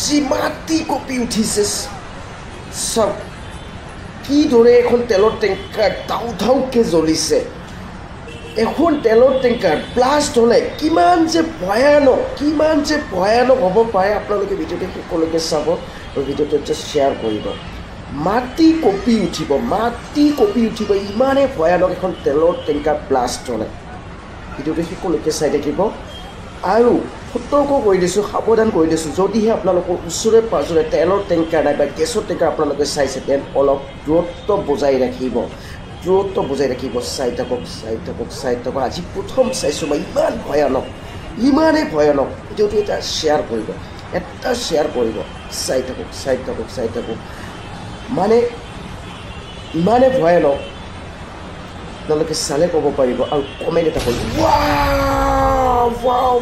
যি মাটি কঁপি উঠিছে চাওক কিদৰে এখন তেলৰ টেংকাৰ ধাউ ধাউকৈ জ্বলিছে এখন তেলৰ টেংকাৰ ব্লাষ্ট হ'লে কিমান যে ভয়ানক হ'ব পাৰে আপোনালোকে ভিডিঅ'টো সকলোকে চাব আৰু ভিডিঅ'টো জাষ্ট শ্বেয়াৰ কৰিব মাটি কঁপি উঠিব ইমানেই ভয়ানক এখন তেলৰ টেংকাৰ ব্লাষ্ট হ'লে ভিডিঅ'টো সকলোকে চাই থাকিব আৰু সতৰ্ক কৰি দিছোঁ সাৱধান কৰি দিছোঁ যদিহে আপোনালোকৰ ওচৰে পাঁজৰে তেলৰ টেংকাৰ নাই বা গেছৰ টেংকাৰ আপোনালোকে চাইছে তেন অলপ দূৰত্ব বজাই ৰাখিব চাই থাকক আজি প্ৰথম চাইছোঁ মই ইমানেই ভয়ানক ভিডিঅ'টো এটা শ্বেয়াৰ কৰিব চাই থাকক মানে ইমানেই ভয়ানক আপোনালোকে চালে ক'ব পাৰিব আৰু কমেণ্ট এটা কৰিব ৱাও